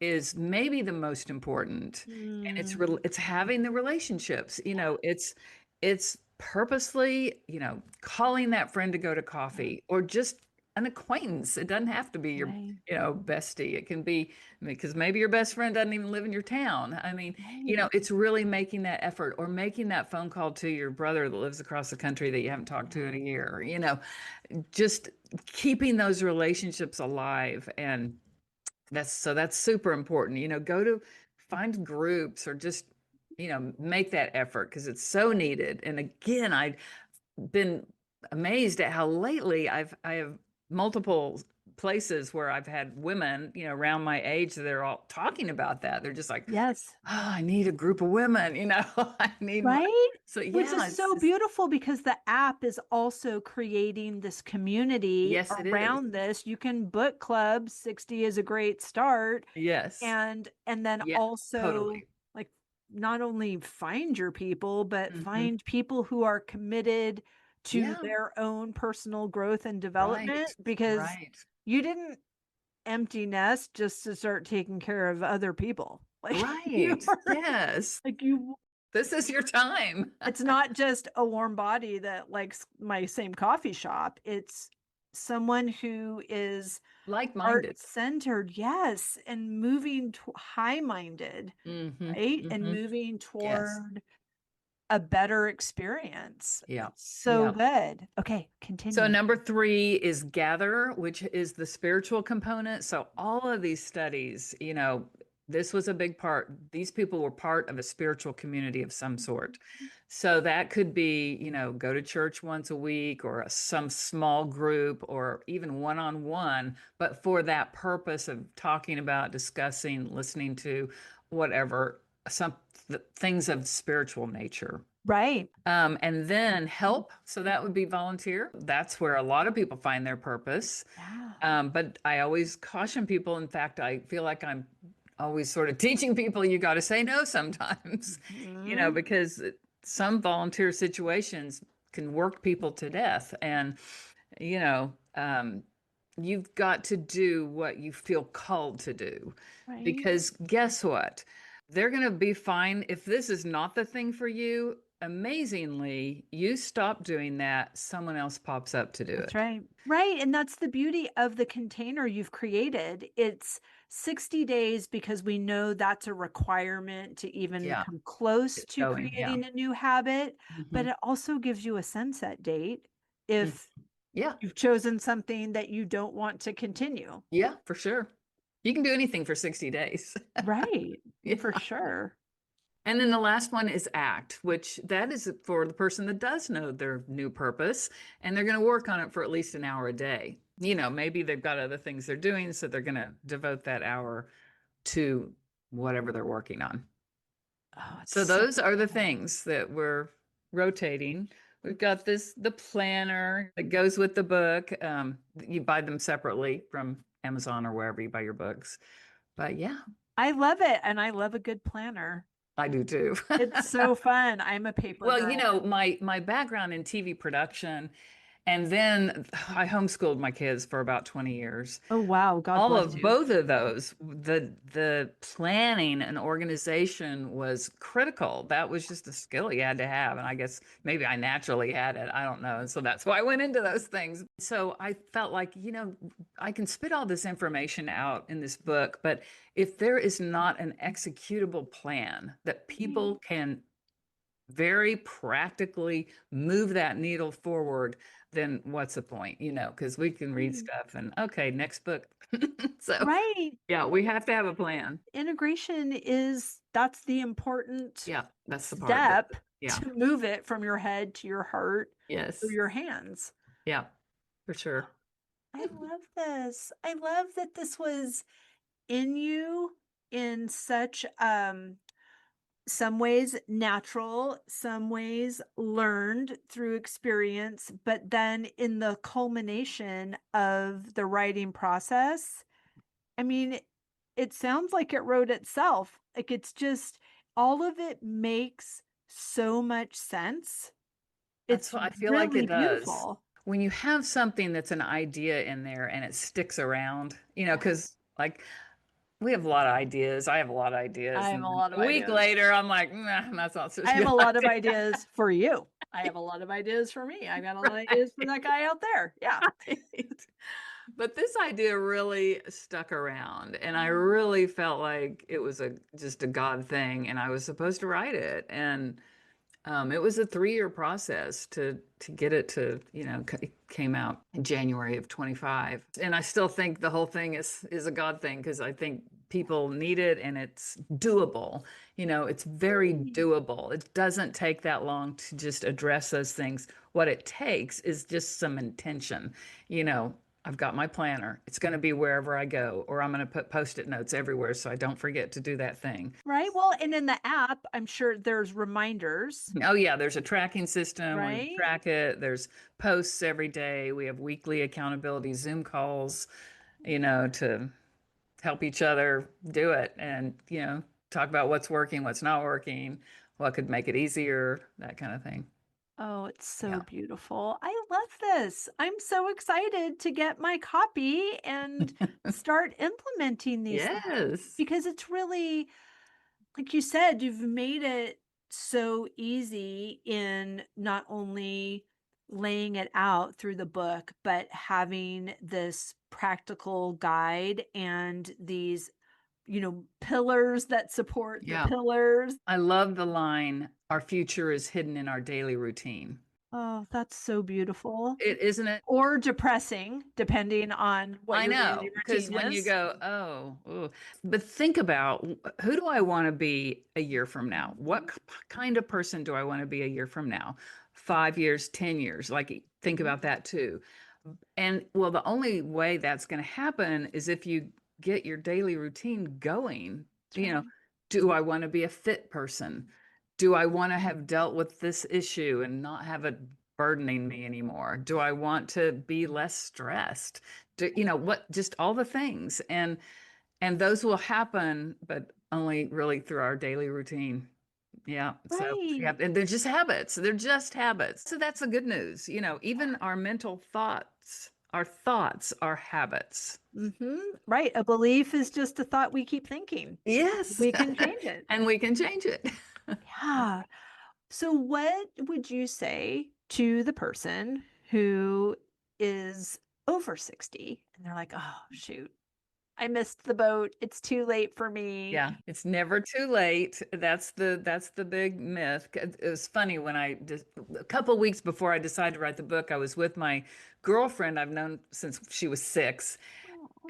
Speaker 2: is maybe the most important. And it's having the relationships, it's purposely, calling that friend to go to coffee, or just an acquaintance. It doesn't have to be your,
Speaker 3: Right.
Speaker 2: bestie. It can be, because maybe your best friend doesn't even live in your town. I mean,
Speaker 3: Right.
Speaker 2: it's really making that effort, or making that phone call to your brother that lives across the country that you haven't talked to in a year, just keeping those relationships alive. And that's super important. Find groups, or just, make that effort, because it's so needed. And again, I've been amazed at how lately I have multiple places where I've had women, around my age, that are all talking about that. They're just like,
Speaker 3: Yes.
Speaker 2: oh, I need a group of women, I need my,
Speaker 3: Right?
Speaker 2: so
Speaker 3: Which
Speaker 2: yeah,
Speaker 3: is so beautiful because the app is also creating this community
Speaker 2: yes, it is.
Speaker 3: around this. You can book clubs. 60 is a great start.
Speaker 2: Yes.
Speaker 3: And then
Speaker 2: Yeah,
Speaker 3: also,
Speaker 2: totally.
Speaker 3: like, not only find your people, but
Speaker 2: Mhm.
Speaker 3: find people who are committed to
Speaker 2: Yeah,
Speaker 3: their own personal growth and development,
Speaker 2: right,
Speaker 3: because
Speaker 2: right,
Speaker 3: you didn't empty nest just to start taking care of other people. Like, you
Speaker 2: right.
Speaker 3: are,
Speaker 2: Yes,
Speaker 3: like, you,
Speaker 2: this is your time.
Speaker 3: it's not just a warm body that likes my same coffee shop. It's someone who is heart
Speaker 2: Like-minded.
Speaker 3: centered, yes, and moving high minded,
Speaker 2: Mhm,
Speaker 3: right? And
Speaker 2: mhm.
Speaker 3: moving
Speaker 2: Yes.
Speaker 3: toward a better experience.
Speaker 2: Yeah.
Speaker 3: So
Speaker 2: Yeah.
Speaker 3: good. Okay,
Speaker 2: So
Speaker 3: continue.
Speaker 2: number 3 is gather, which is the spiritual component. So all of these studies, this was a big part. These people were part of a spiritual community of some sort. So that could be, go to church once a week, or some small group, or even one-on-one, but for that purpose of talking about, discussing, listening to, whatever, some things of spiritual nature.
Speaker 3: Right.
Speaker 2: And then help. So that would be volunteer. That's where a lot of people find their purpose.
Speaker 3: Yeah.
Speaker 2: But I always caution people. In fact, I feel like I'm always sort of teaching people, you got to say no sometimes,
Speaker 3: Mhm.
Speaker 2: because some volunteer situations can work people to death. And, you know, um, you've got to do what you feel called to do,
Speaker 3: Right.
Speaker 2: because guess what? They're going to be fine. If this is not the thing for you, amazingly, you stop doing that, someone else pops up to do
Speaker 3: That's
Speaker 2: it.
Speaker 3: right. Right. And that's the beauty of the container you've created. It's 60 days because we know that's a requirement to even
Speaker 2: Yeah,
Speaker 3: come close
Speaker 2: it's
Speaker 3: to
Speaker 2: going. Yeah.
Speaker 3: creating a new habit. But
Speaker 2: Mhm.
Speaker 3: it also gives you a sunset date
Speaker 2: Mm.
Speaker 3: if
Speaker 2: Yeah.
Speaker 3: you've chosen something that you don't want to continue.
Speaker 2: Yeah, for sure. You can do anything for 60 days.
Speaker 3: Right.
Speaker 2: Yeah.
Speaker 3: For sure.
Speaker 2: And then the last one is act, which that is for the person that does know their new purpose, and they're going to work on it for at least an hour a day. Maybe they've got other things they're doing, so they're going to devote that hour to whatever they're working on.
Speaker 3: Oh, it's
Speaker 2: So
Speaker 3: so
Speaker 2: those are the
Speaker 3: good.
Speaker 2: things that we're rotating. We've got the planner that goes with the book. You buy them separately from Amazon or wherever you buy your books. But yeah,
Speaker 3: I love it. And I love a good planner.
Speaker 2: I do too.
Speaker 3: It's so fun. I'm a paper
Speaker 2: Well,
Speaker 3: girl.
Speaker 2: my background in TV production And then I homeschooled my kids for about 20 years.
Speaker 3: Oh, wow. God
Speaker 2: All
Speaker 3: bless
Speaker 2: of
Speaker 3: you.
Speaker 2: both of those, the planning and organization was critical. That was just a skill you had to have. And I guess maybe I naturally had it. I don't know. And so that's why I went into those things. So I felt like, I can spit all this information out in this book, but if there is not an executable plan that people can very practically move that needle forward, then what's the point? Because we can read stuff and okay, next book. So
Speaker 3: Right.
Speaker 2: yeah, we have to have a plan.
Speaker 3: Integration that's the important
Speaker 2: Yeah, that's the part that,
Speaker 3: step
Speaker 2: yeah,
Speaker 3: to move it from your head to your heart through
Speaker 2: yes,
Speaker 3: your hands.
Speaker 2: yeah, for sure.
Speaker 3: I love this. I love that this was in you in such some ways natural, some ways learned through experience, but then in the culmination of the writing process, I mean, it sounds like it wrote itself. Like it's just all of it makes so much sense.
Speaker 2: That's
Speaker 3: It's
Speaker 2: what I feel like
Speaker 3: really
Speaker 2: it does.
Speaker 3: beautiful.
Speaker 2: When you have something that's an idea in there and it sticks around, because like we have a lot of ideas. I have a lot of ideas.
Speaker 3: I have
Speaker 2: And
Speaker 3: a
Speaker 2: then
Speaker 3: lot of
Speaker 2: a week
Speaker 3: ideas.
Speaker 2: later, I'm like, nah, that's not such
Speaker 3: I
Speaker 2: a
Speaker 3: have
Speaker 2: good
Speaker 3: a lot of
Speaker 2: idea.
Speaker 3: ideas for you. I have a lot of ideas for me. I got a lot of ideas for that guy out there. Yeah.
Speaker 2: Right. But this idea really stuck around, and I really felt like it was just a God thing, and I was supposed to write it. And it was a 3-year process to get it to, it came out in January of 25. And I still think the whole thing is a God thing because I think people need it and it's doable. It's very doable. It doesn't take that long to just address those things. What it takes is just some intention. I've got my planner. It's going to be wherever I go, or I'm going to put post-it notes everywhere so I don't forget to do that thing.
Speaker 3: Right. Well, and in the app, I'm sure there's reminders,
Speaker 2: Oh yeah, there's a tracking system where you
Speaker 3: right?
Speaker 2: track it. There's posts every day. We have weekly accountability Zoom calls, to help each other do it and, talk about what's working, what's not working, what could make it easier, that kind of thing.
Speaker 3: Oh, it's so
Speaker 2: Yeah.
Speaker 3: beautiful. I love this. I'm so excited to get my copy and start implementing these things
Speaker 2: Yes.
Speaker 3: because it's really, like you said, you've made it so easy in not only laying it out through the book, but having this practical guide and these, pillars that support the
Speaker 2: Yeah.
Speaker 3: pillars.
Speaker 2: I love the line, our future is hidden in our daily routine.
Speaker 3: Oh, that's so beautiful.
Speaker 2: It isn't it?
Speaker 3: Or depressing, depending on what
Speaker 2: I
Speaker 3: your daily
Speaker 2: know, because
Speaker 3: routine
Speaker 2: when you
Speaker 3: is.
Speaker 2: go, oh, ooh. But think about who do I want to be a year from now? What kind of person do I want to be a year from now? 5 years, 10 years? Like, think about that too. And well, the only way that's going to happen is if you get your daily routine going.
Speaker 3: That's right.
Speaker 2: Do I want to be a fit person? Do I want to have dealt with this issue and not have it burdening me anymore? Do I want to be less stressed? What, just all the things. And those will happen, but only really through our daily routine. Yeah. So, yeah,
Speaker 3: Right.
Speaker 2: and they're just habits. They're just habits. So that's the good news. Even our mental thoughts, our thoughts are habits.
Speaker 3: Right. A belief is just a thought we keep thinking.
Speaker 2: Yes.
Speaker 3: We can change it.
Speaker 2: And we can change it.
Speaker 3: Yeah. So, what would you say to the person who is over 60 and they're like, oh, shoot, I missed the boat. It's too late for me.
Speaker 2: Yeah, it's never too late. That's the big myth. It was funny when a couple of weeks before I decided to write the book, I was with my girlfriend I've known since she was 6.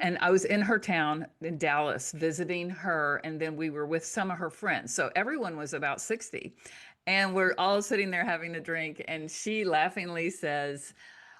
Speaker 2: And I was in her town in Dallas visiting her, and then we were with some of her friends. So everyone was about 60. And we're all sitting there having a drink, and she laughingly says,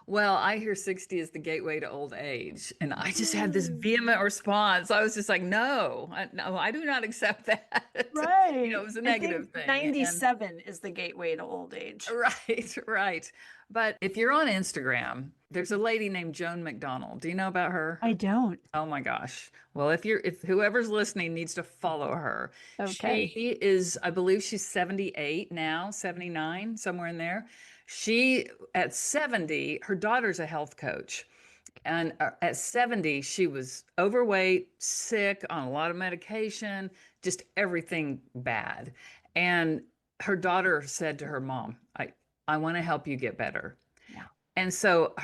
Speaker 2: well, I hear 60 is the gateway to old age. And I just had this vehement response. I was just like, no, I do not accept that.
Speaker 3: Right.
Speaker 2: It was a
Speaker 3: I think
Speaker 2: negative thing.
Speaker 3: 97 is the gateway to old age.
Speaker 2: Right, right. But if you're on Instagram, there's a lady named Joan McDonald. Do you know about her?
Speaker 3: I don't.
Speaker 2: Oh my gosh. Well, if whoever's listening needs to follow her.
Speaker 3: Okay.
Speaker 2: She is, I believe she's 78 now, 79, somewhere in there. She, at 70, her daughter's a health coach. And at 70, she was overweight, sick, on a lot of medication, just everything bad. And her daughter said to her mom, I want to help you get better.
Speaker 3: Yeah.
Speaker 2: And so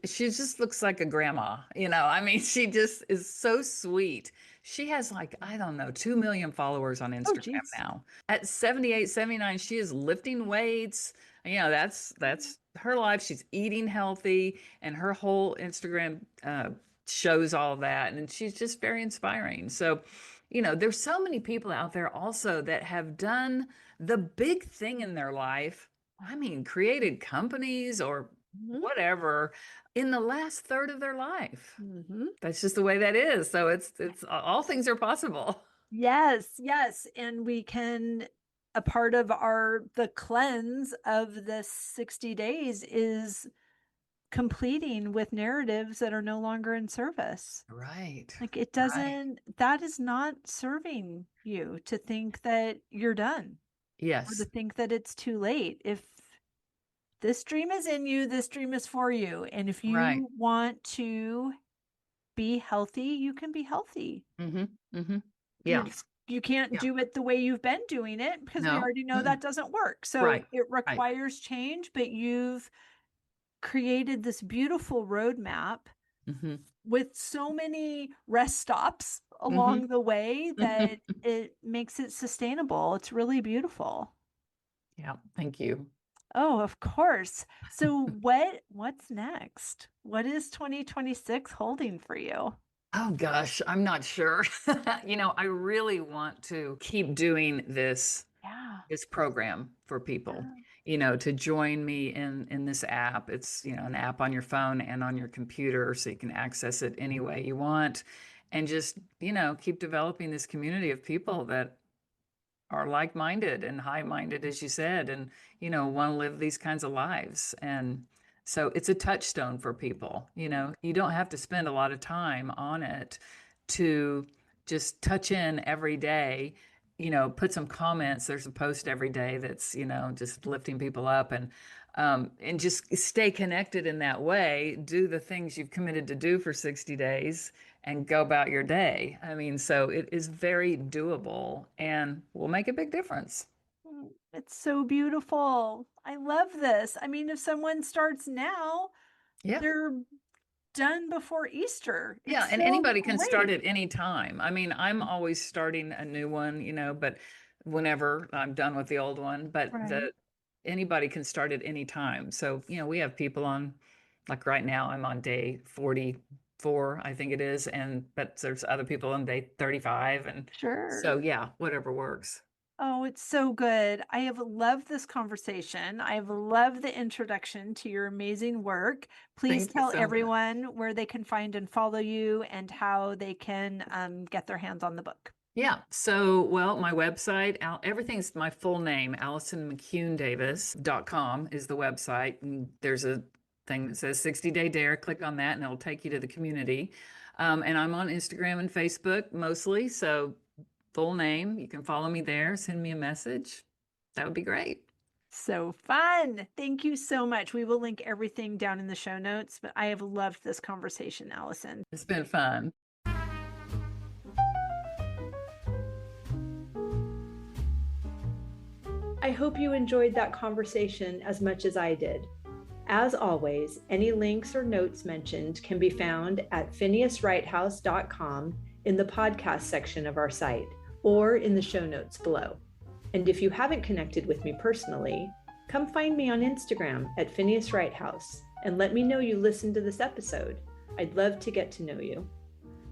Speaker 2: she just looks like a grandma, I mean, she just is so sweet. She has like, I don't know, 2 million followers on
Speaker 3: Oh,
Speaker 2: Instagram
Speaker 3: geez.
Speaker 2: now. At 78, 79, she is lifting weights. That's her life. She's eating healthy, and her whole Instagram shows all that. And she's just very inspiring. So, there's so many people out there also that have done the big thing in their life. I mean, created companies or whatever in the last third of their life. That's just the way that is. So it's all things are possible.
Speaker 3: Yes, yes. And a part of the cleanse of the 60 days is completing with narratives that are no longer in service.
Speaker 2: Right.
Speaker 3: Like that is not serving you to think that you're done.
Speaker 2: Yes.
Speaker 3: Or to think that it's too late. If this dream is in you, this dream is for you. And if you want to be healthy, you can be healthy.
Speaker 2: Yeah.
Speaker 3: You can't do it the way you've been doing it, because we already know that doesn't work. So it requires change, but you've created this beautiful roadmap with so many rest stops along the way that it makes it sustainable. It's really beautiful.
Speaker 2: Yeah. Thank you.
Speaker 3: Oh, of course. So what's next? What is 2026 holding for you?
Speaker 2: Oh gosh, I'm not sure. I really want to keep doing this program for people, to join me in this app. It's, an app on your phone and on your computer, so you can access it any way you want, and just, keep developing this community of people that are like-minded and high-minded, as you said, and, want to live these kinds of lives. And so it's a touchstone for people. You don't have to spend a lot of time on it to just touch in every day, put some comments. There's a post every day that's, just lifting people up, and just stay connected in that way. Do the things you've committed to do for 60 days and go about your day. I mean, so it is very doable and will make a big difference.
Speaker 3: It's so beautiful. I love this. I mean, if someone starts now, they're done before Easter.
Speaker 2: Yeah, and anybody can start at any time. I mean, I'm always starting a new one, but whenever I'm done with the old one, but anybody can start at any time. So, we have people on, like right now, I'm on day 44, I think it is, but there's other people on day 35, and so whatever works.
Speaker 3: Oh, it's so good. I have loved this conversation. I have loved the introduction to your amazing work. Please tell everyone where they can find and follow you and how they can get their hands on the book.
Speaker 2: Yeah. So, my website, everything's my full name, AllisonMcCuneDavis.com is the website. And there's a thing that says 60-Day Dare. Click on that and it'll take you to the community. And I'm on Instagram and Facebook mostly. So full name, you can follow me there, send me a message. That would be great.
Speaker 3: So fun. Thank you so much. We will link everything down in the show notes, but I have loved this conversation, Allison.
Speaker 2: It's been fun.
Speaker 1: I hope you enjoyed that conversation as much as I did. As always, any links or notes mentioned can be found at phineaswrighthouse.com in the podcast section of our site, or in the show notes below. And if you haven't connected with me personally, come find me on Instagram at Phineas Wrighthouse and let me know you listened to this episode. I'd love to get to know you.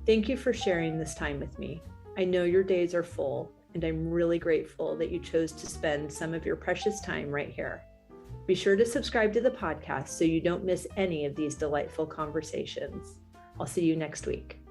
Speaker 1: Thank you for sharing this time with me. I know your days are full, and I'm really grateful that you chose to spend some of your precious time right here. Be sure to subscribe to the podcast so you don't miss any of these delightful conversations. I'll see you next week.